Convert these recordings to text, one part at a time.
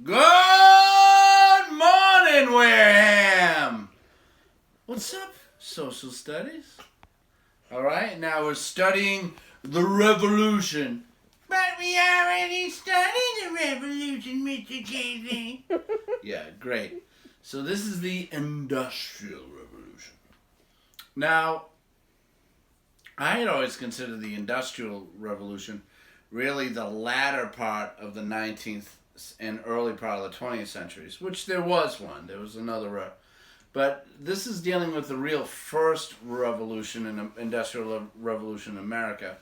Good morning, Wareham! What's up, social studies? Alright, now we're studying the revolution. But we already studied the revolution, Mr. Casey. Yeah, great. So this is the Industrial Revolution. Now, I had always considered the Industrial Revolution really the latter part of the 19th and early part of the 20th centuries, which there was one. There was another. But this is dealing with the real first revolution in the Industrial Revolution in America,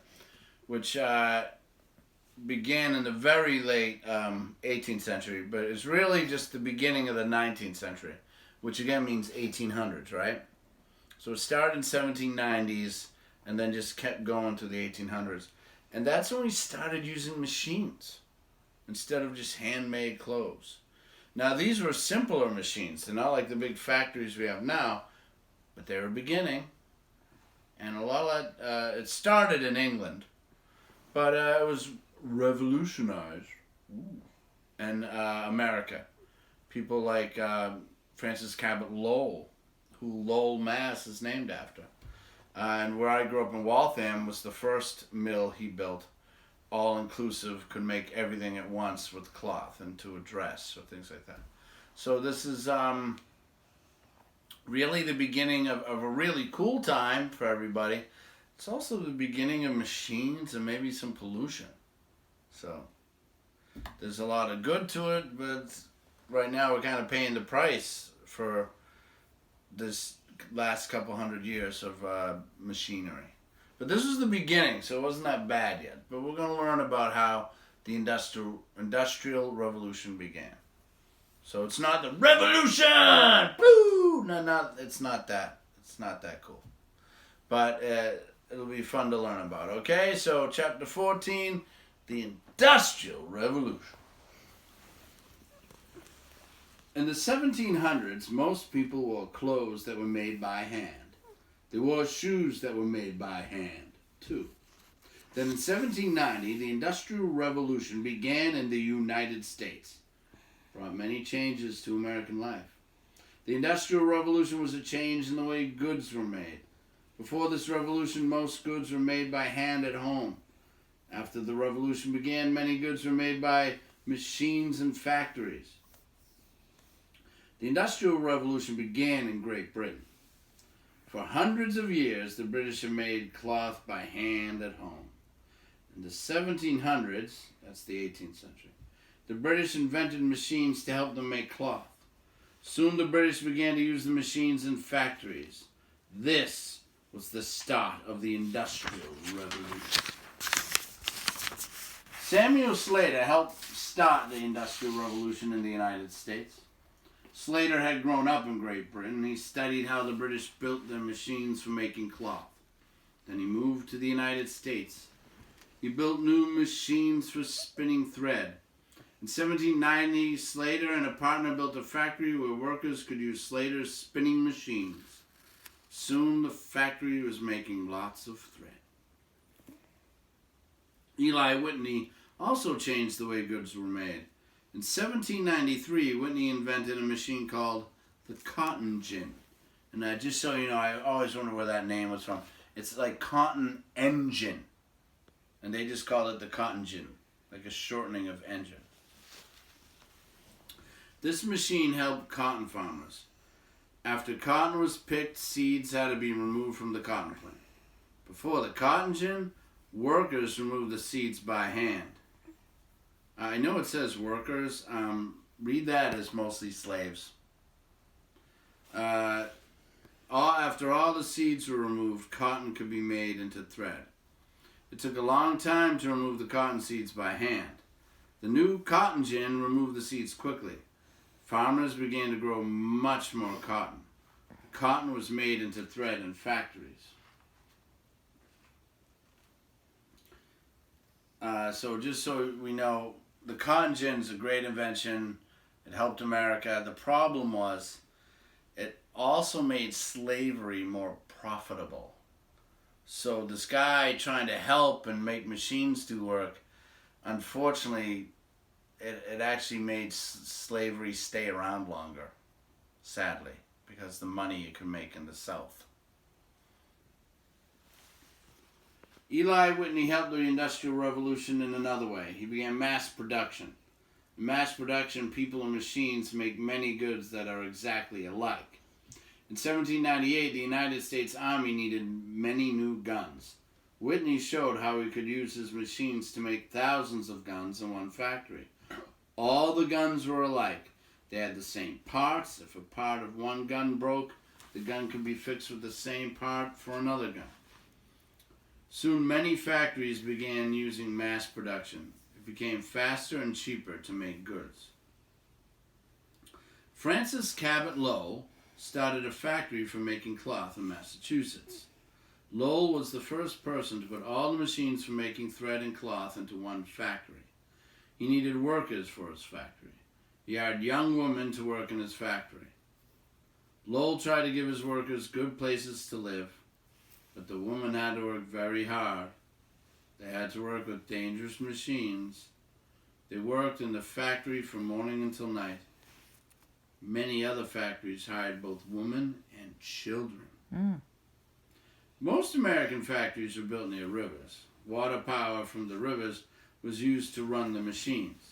which began in the very late 18th century, but it's really just the beginning of the 19th century, which again means 1800s, right? So it started in 1790s and then just kept going to the 1800s. And that's when we started using machines instead of just handmade clothes. Now, these were simpler machines. They're not like the big factories we have now, but they were beginning. And a lot of that, it started in England, but it was revolutionized in America. People like Francis Cabot Lowell, who Lowell, Mass. Is named after. And where I grew up in Waltham was the first mill he built, all-inclusive, could make everything at once with cloth into a dress or things like that. So this is really the beginning of a really cool time for everybody. It's also the beginning of machines and maybe some pollution. So there's a lot of good to it, but right now we're kind of paying the price for this last couple hundred years of machinery. But this was the beginning, so it wasn't that bad yet. But we're going to learn about how the Industrial Revolution began. So it's not the revolution! Woo! No, it's not that. It's not that cool. But it'll be fun to learn about. Okay, so chapter 14, the Industrial Revolution. In the 1700s, most people wore clothes that were made by hand. They wore shoes that were made by hand, too. Then in 1790, the Industrial Revolution began in the United States. Brought many changes to American life. The Industrial Revolution was a change in the way goods were made. Before this revolution, most goods were made by hand at home. After the revolution began, many goods were made by machines and factories. The Industrial Revolution began in Great Britain. For hundreds of years, the British have made cloth by hand at home. In the 1700s, that's the 18th century, the British invented machines to help them make cloth. Soon the British began to use the machines in factories. This was the start of the Industrial Revolution. Samuel Slater helped start the Industrial Revolution in the United States. Slater had grown up in Great Britain. He studied how the British built their machines for making cloth. Then he moved to the United States. He built new machines for spinning thread. In 1790, Slater and a partner built a factory where workers could use Slater's spinning machines. Soon the factory was making lots of thread. Eli Whitney also changed the way goods were made. In 1793, Whitney invented a machine called the cotton gin. And just so you know, I always wonder where that name was from. It's like cotton engine. And they just called it the cotton gin, like a shortening of engine. This machine helped cotton farmers. After cotton was picked, seeds had to be removed from the cotton plant. Before the cotton gin, workers removed the seeds by hand. I know it says workers. Read that as mostly slaves. After all the seeds were removed, cotton could be made into thread. It took a long time to remove the cotton seeds by hand. The new cotton gin removed the seeds quickly. Farmers began to grow much more cotton. Cotton was made into thread in factories. So just so we know, the cotton gin is a great invention. It helped America. The problem was it also made slavery more profitable. So this guy trying to help and make machines do work, unfortunately, it actually made slavery stay around longer, sadly, because the money you could make in the South. Eli Whitney helped the Industrial Revolution in another way. He began mass production. In mass production, people and machines make many goods that are exactly alike. In 1798, the United States Army needed many new guns. Whitney showed how he could use his machines to make thousands of guns in one factory. All the guns were alike. They had the same parts. If a part of one gun broke, the gun could be fixed with the same part for another gun. Soon many factories began using mass production. It became faster and cheaper to make goods. Francis Cabot Lowell started a factory for making cloth in Massachusetts. Lowell was the first person to put all the machines for making thread and cloth into one factory. He needed workers for his factory. He hired young women to work in his factory. Lowell tried to give his workers good places to live, but the women had to work very hard. They had to work with dangerous machines. They worked in the factory from morning until night. Many other factories hired both women and children. Most American factories were built near rivers. Water power from the rivers was used to run the machines.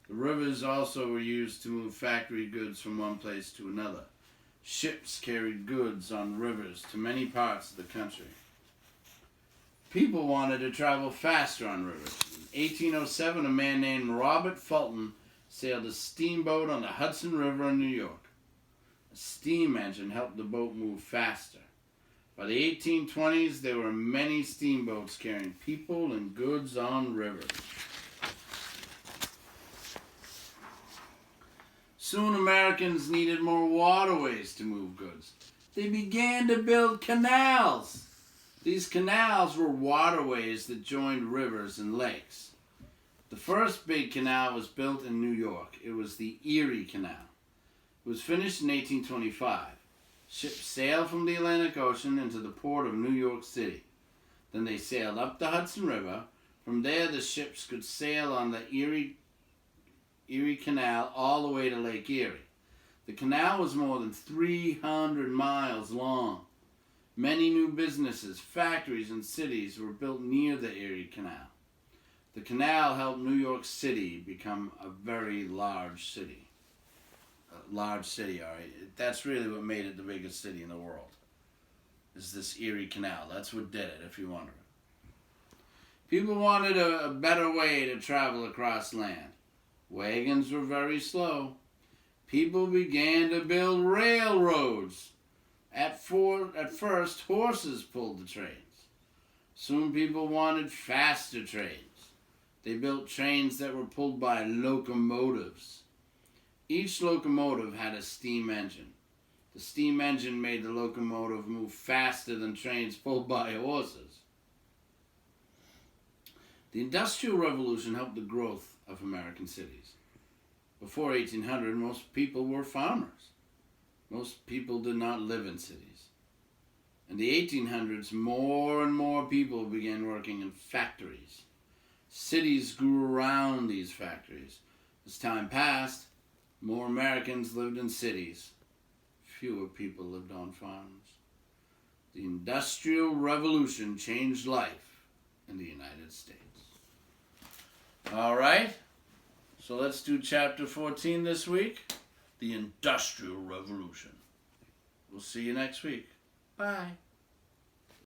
The rivers also were used to move factory goods from one place to another. Ships carried goods on rivers to many parts of the country. People wanted to travel faster on rivers. In 1807, a man named Robert Fulton sailed a steamboat on the Hudson River in New York. A steam engine helped the boat move faster. By the 1820s, there were many steamboats carrying people and goods on rivers. Soon Americans needed more waterways to move goods. They began to build canals. These canals were waterways that joined rivers and lakes. The first big canal was built in New York. It was the Erie Canal. It was finished in 1825. Ships sailed from the Atlantic Ocean into the port of New York City. Then they sailed up the Hudson River. From there, the ships could sail on the Erie Canal all the way to Lake Erie. The canal was more than 300 miles long. Many new businesses, factories, and cities were built near the Erie Canal. The canal helped New York City become a very large city. All right. That's really what made it the biggest city in the world. Is this Erie Canal. That's what did it, if you're wondering. People wanted a better way to travel across land. Wagons were very slow. People began to build railroads. At first, horses pulled the trains. Soon people wanted faster trains. They built trains that were pulled by locomotives. Each locomotive had a steam engine. The steam engine made the locomotive move faster than trains pulled by horses. The Industrial Revolution helped the growth of American cities. Before 1800, most people were farmers. Most people did not live in cities. In the 1800s, more and more people began working in factories. Cities grew around these factories. As time passed, more Americans lived in cities. Fewer people lived on farms. The Industrial Revolution changed life in the United States. All right, so let's do chapter 14 this week, the Industrial Revolution. We'll see you next week. Bye.